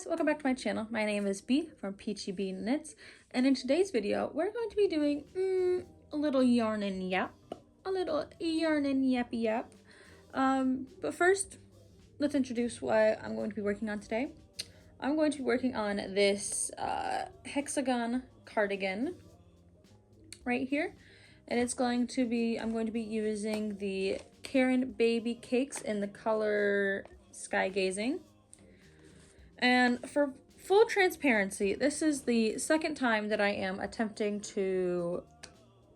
guys, welcome back to my channel. My name is Bee from Peachy Bee Knits, and in today's video we're going to be doing a little yarn and yap. But first, let's introduce what I'm going to be working on today. I'm going to be working on this hexagon cardigan right here, and it's going to be, I'm going to be using the Karen Baby Cakes in the color Sky Gazing. And for full transparency, this is the second time that I am attempting to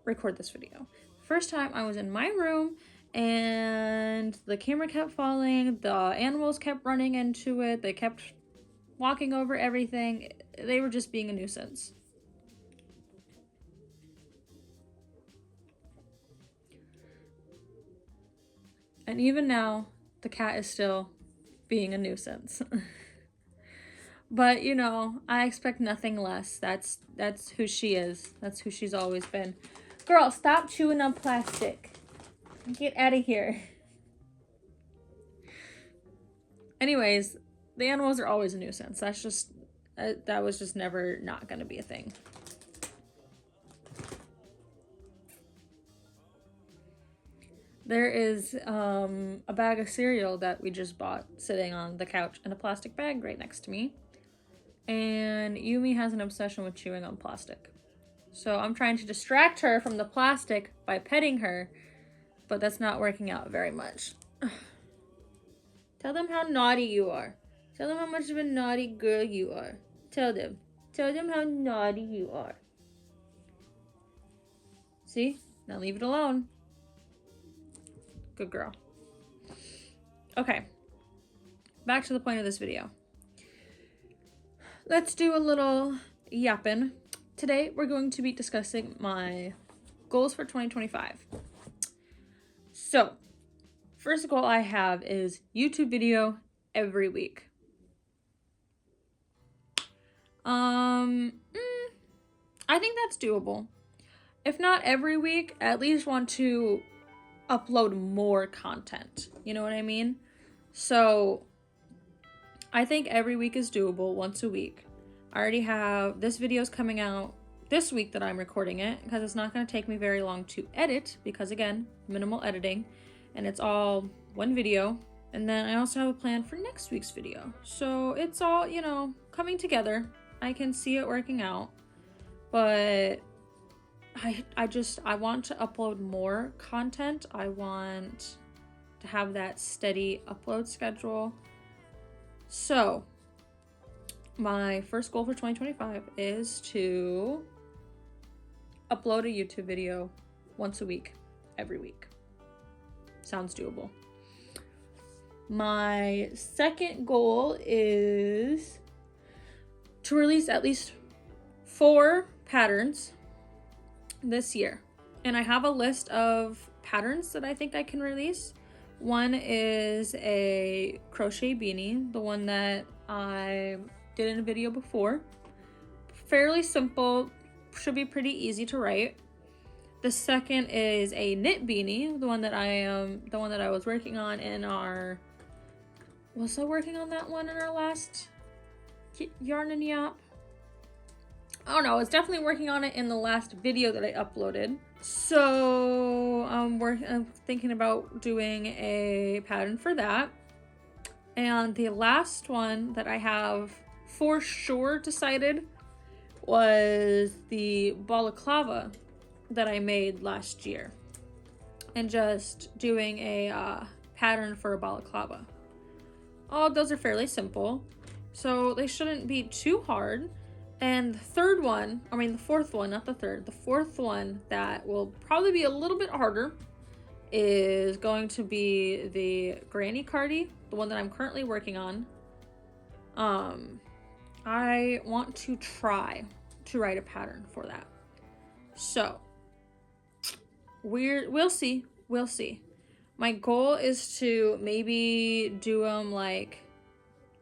record this video. First time I was in my room and the camera kept falling, the animals kept running into it, they kept walking over everything. They were just being a nuisance. And even now, the cat is still being a nuisance. But, you know, I expect nothing less. That's who she is. That's who she's always been. Girl, stop chewing on plastic. Get out of here. Anyways, the animals are always a nuisance. That's just, that was just never not going to be a thing. There is a bag of cereal that we just bought sitting on the couch in a plastic bag right next to me. And Yumi has an obsession with chewing on plastic. So I'm trying to distract her from the plastic by petting her, but that's not working out very much. Tell them how naughty you are. Tell them how much of a naughty girl you are. Tell them. Tell them how naughty you are. See? Now leave it alone. Good girl. Okay. Back to the point of this video. Let's do a little yapping. Today, we're going to be discussing my goals for 2025. So, first goal I have is YouTube video every week. I think that's doable. If not every week, I at least want to upload more content. You know what I mean? So, I think every week is doable, once a week. I already have, this video's coming out this week that I'm recording it, because it's not going to take me very long to edit, because again, minimal editing, and it's all one video. And then I also have a plan for next week's video. So it's all, you know, coming together. I can see it working out, but I want to upload more content. I want to have that steady upload schedule. So, my first goal for 2025 is to upload a YouTube video once a week, every week. Sounds doable. My second goal is to release at least 4 patterns this year. And I have a list of patterns that I think I can release. One is a crochet beanie, the one that I did in a video before. Fairly simple, should be pretty easy to write. The second is a knit beanie, the one that I was working on in our, was I working on that one in our last yarn and yap? I don't know, I was definitely working on it in the last video that I uploaded. So I'm thinking about doing a pattern for that. And the last one that I have for sure decided was the balaclava that I made last year. And just doing a pattern for a balaclava. All those are fairly simple, so they shouldn't be too hard. And the third one, I mean the fourth one, not the third, the fourth one that will probably be a little bit harder is going to be the granny cardi, the one that I'm currently working on. I want to try to write a pattern for that. So, we'll see. My goal is to maybe do them like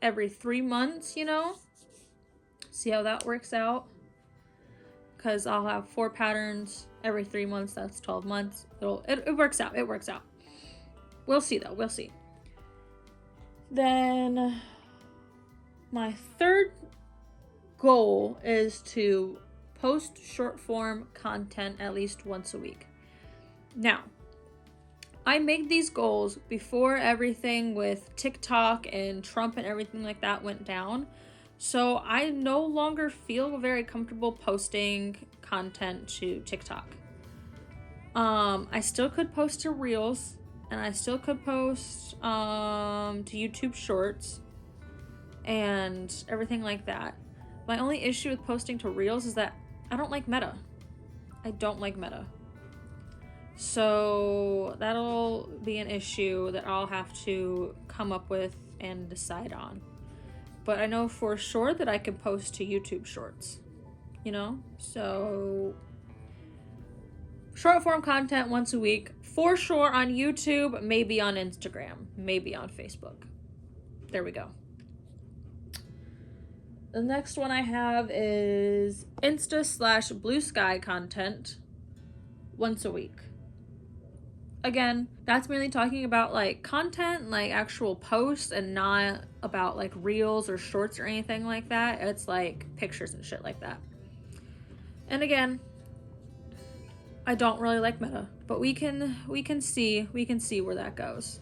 every 3 months, you know? See how that works out, because I'll have 4 patterns every 3 months. That's 12 months. It works out. We'll see though. Then my third goal is to post short form content at least once a week. Now, I made these goals before everything with TikTok and Trump and everything like that went down. So I no longer feel very comfortable posting content to TikTok. I still could post to Reels, and I still could post to YouTube Shorts and everything like that. My only issue with posting to Reels is that I don't like Meta. I don't like Meta. So that'll be an issue that I'll have to come up with and decide on. But I know for sure that I can post to YouTube Shorts, you know? So short form content once a week, for sure on YouTube, maybe on Instagram, maybe on Facebook. There we go. The next one I have is Insta/Blue Sky content once a week. Again, that's mainly talking about like content, like actual posts, and not about like reels or shorts or anything like that. It's like pictures and shit like that. And again, I don't really like Meta, but we can see where that goes.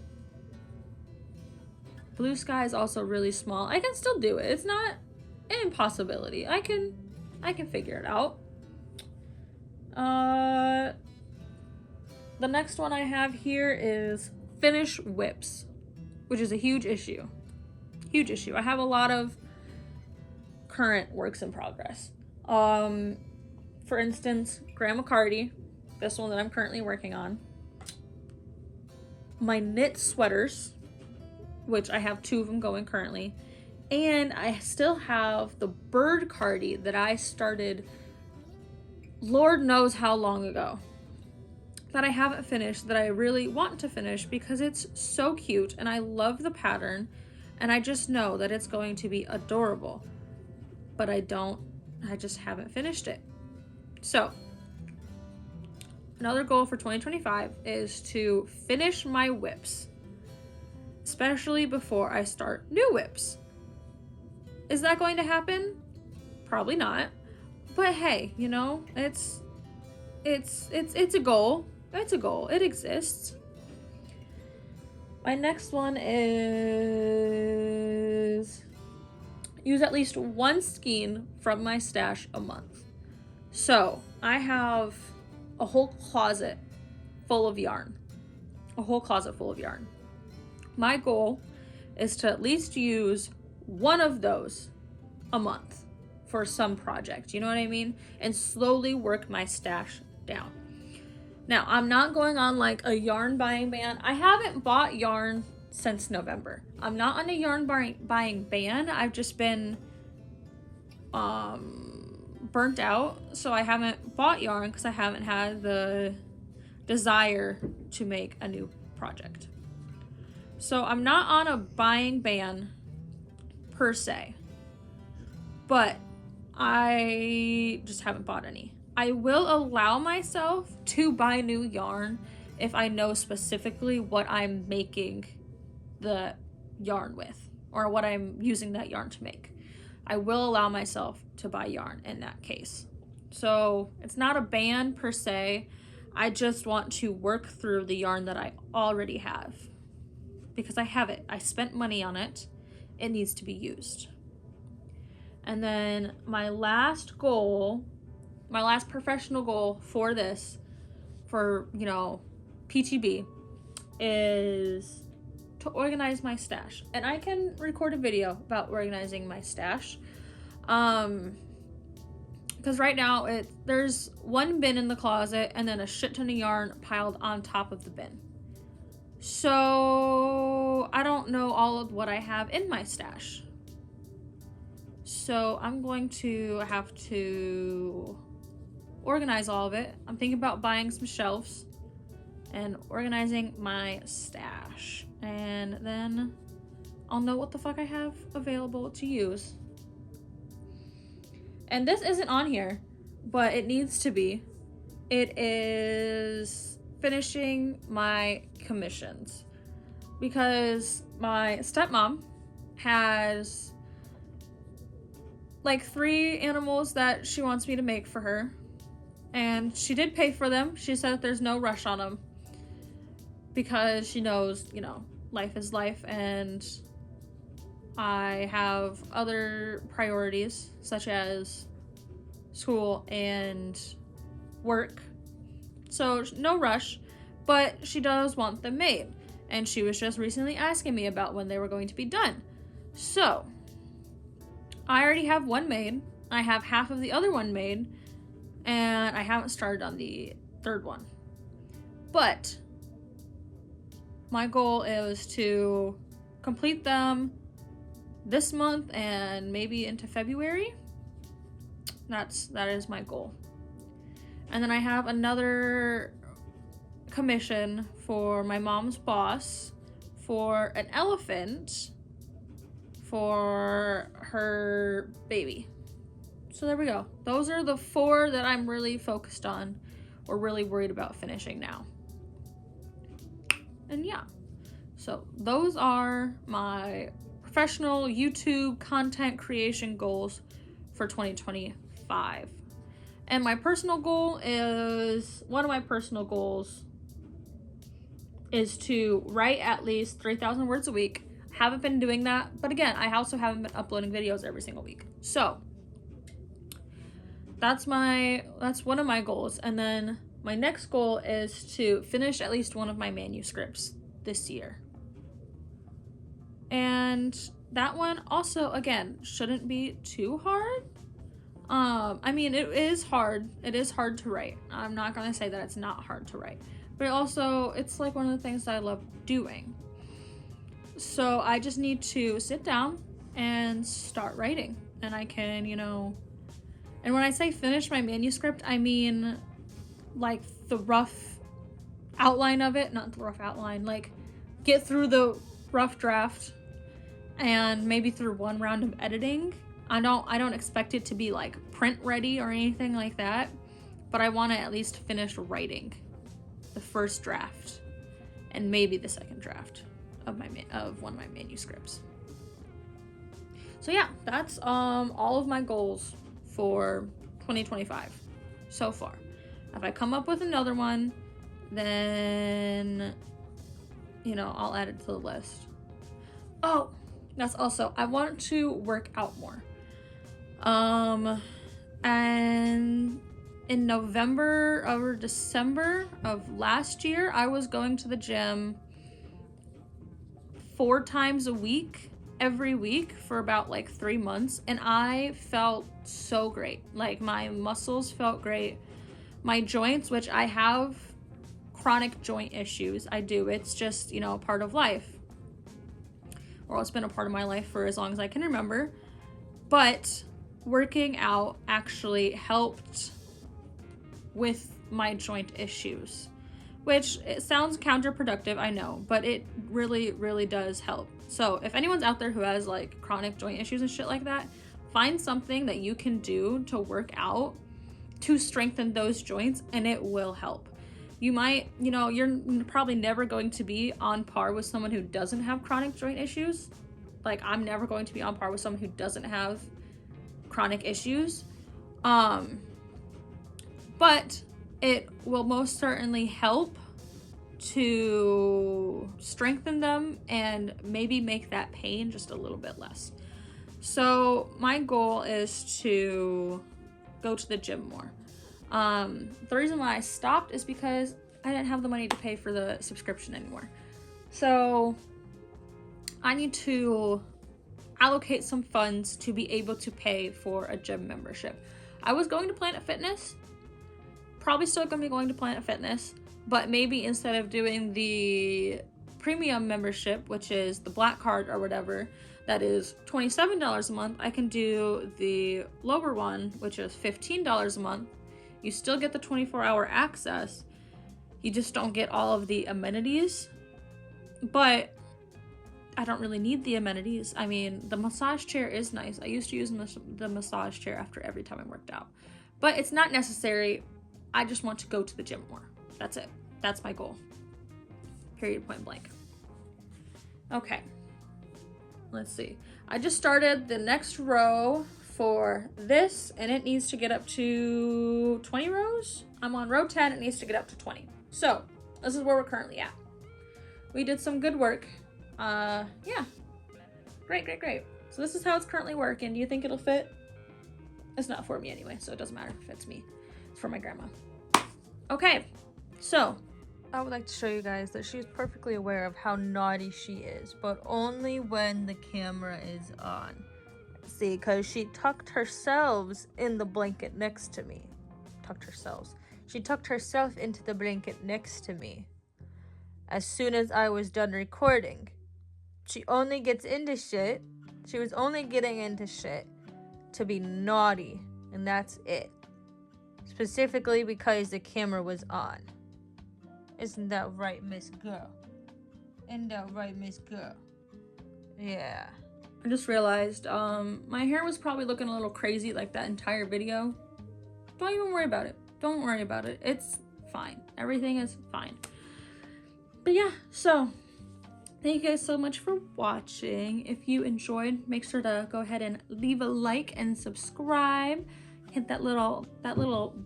Blue Sky is also really small. I can still do it. It's not an impossibility. I can figure it out. The next one I have here is finish whips, which is a huge issue. Huge issue. I have a lot of current works in progress. For instance, Grandma Cardi, this one that I'm currently working on. My knit sweaters, which I have 2 of them going currently. And I still have the bird cardi that I started Lord knows how long ago, that I haven't finished, that I really want to finish because it's so cute and I love the pattern and I just know that it's going to be adorable. But I just haven't finished it. So, another goal for 2025 is to finish my whips, especially before I start new whips. Is that going to happen? Probably not. But hey, you know, it's a goal. It's a goal. It exists. My next one is use at least one skein from my stash a month. So I have a whole closet full of yarn. A whole closet full of yarn. My goal is to at least use one of those a month for some project. You know what I mean? And slowly work my stash down. Now, I'm not going on like a yarn buying ban. I haven't bought yarn since November. I'm not on a yarn buying ban. I've just been burnt out, so I haven't bought yarn because I haven't had the desire to make a new project. So I'm not on a buying ban per se, but I just haven't bought any. I will allow myself to buy new yarn if I know specifically what I'm making the yarn with or what I'm using that yarn to make. I will allow myself to buy yarn in that case. So it's not a ban per se. I just want to work through the yarn that I already have because I have it. I spent money on it. It needs to be used. And then my last professional goal for this, for, you know, PTB, is to organize my stash. And I can record a video about organizing my stash. Because right now there's one bin in the closet and then a shit ton of yarn piled on top of the bin. So I don't know all of what I have in my stash. So I'm going to have to organize all of it. I'm thinking about buying some shelves and organizing my stash. And then I'll know what the fuck I have available to use. And this isn't on here, but it needs to be. It is finishing my commissions. Because my stepmom has like 3 animals that she wants me to make for her. And she did pay for them. She said that there's no rush on them because she knows, you know, life is life and I have other priorities such as school and work. So no rush, but she does want them made. And she was just recently asking me about when they were going to be done. So I already have one made. I have half of the other one made. And I haven't started on the third one. But my goal is to complete them this month and maybe into February. That is my goal. And then I have another commission for my mom's boss for an elephant for her baby. So there we go. Those are the 4 that I'm really focused on or really worried about finishing now. And yeah, so those are my professional YouTube content creation goals for 2025. And my personal goal is, one of my personal goals is to write at least 3,000 words a week. Haven't been doing that, but again, I also haven't been uploading videos every single week. So that's one of my goals. And then my next goal is to finish at least one of my manuscripts this year. And that one also, again, shouldn't be too hard. I mean, it is hard. It is hard to write. I'm not gonna say that it's not hard to write, but also it's like one of the things that I love doing. So I just need to sit down and start writing, and I can, you know, and when I say finish my manuscript, I mean like the rough outline of it, not the rough outline, like get through the rough draft and maybe through one round of editing. I don't expect it to be like print ready or anything like that, but I want to at least finish writing the first draft and maybe the second draft of one of my manuscripts. So yeah, that's all of my goals for 2025 so far. If I come up with another one, then, you know, I'll add it to the list. Oh, that's also, I want to work out more. And in November or December of last year, I was going to the gym 4 times a week, every week for about like 3 months. And I felt so great. Like my muscles felt great. My joints, which I have chronic joint issues. I do. It's just, you know, part of life. Or it's been a part of my life for as long as I can remember. But working out actually helped with my joint issues, which it sounds counterproductive, I know, but it really, really does help. So if anyone's out there who has like chronic joint issues and shit like that, find something that you can do to work out to strengthen those joints, and it will help. You might, you know, you're probably never going to be on par with someone who doesn't have chronic joint issues. Like I'm never going to be on par with someone who doesn't have chronic issues. But it will most certainly help to strengthen them and maybe make that pain just a little bit less. So my goal is to go to the gym more. The reason why I stopped is because I didn't have the money to pay for the subscription anymore. So I need to allocate some funds to be able to pay for a gym membership. I was going to Planet Fitness, probably still gonna be going to Planet Fitness, but maybe instead of doing the premium membership, which is the black card or whatever, that is $27 a month, I can do the lower one, which is $15 a month. You still get the 24-hour access. You just don't get all of the amenities. But I don't really need the amenities. I mean, the massage chair is nice. I used to use the massage chair after every time I worked out. But it's not necessary. I just want to go to the gym more. That's it. That's my goal. Period, point blank. Okay. Let's see. I just started the next row for this, and it needs to get up to 20 rows. I'm on row 10, it needs to get up to 20. So this is where we're currently at. We did some good work. Yeah, great. So this is how it's currently working. Do you think it'll fit? It's not for me anyway, so it doesn't matter if it fits me. It's for my grandma. Okay, so I would like to show you guys that she's perfectly aware of how naughty she is, but only when the camera is on. See, because she tucked herself in the blanket next to me. She tucked herself into the blanket next to me as soon as I was done recording. She only gets into shit. She was only getting into shit to be naughty, and that's it. Specifically because the camera was on. Isn't that right, Miss Girl? Isn't that right, Miss Girl? Yeah. I just realized my hair was probably looking a little crazy like that entire video. Don't even worry about it. Don't worry about it. It's fine. Everything is fine. But yeah, so thank you guys so much for watching. If you enjoyed, make sure to go ahead and leave a like and subscribe. Hit that little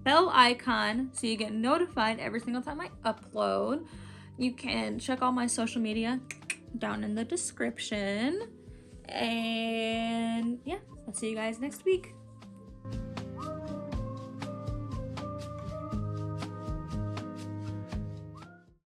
bell icon so you get notified every single time I upload. You can check all my social media down in the description. And yeah, I'll see you guys next week.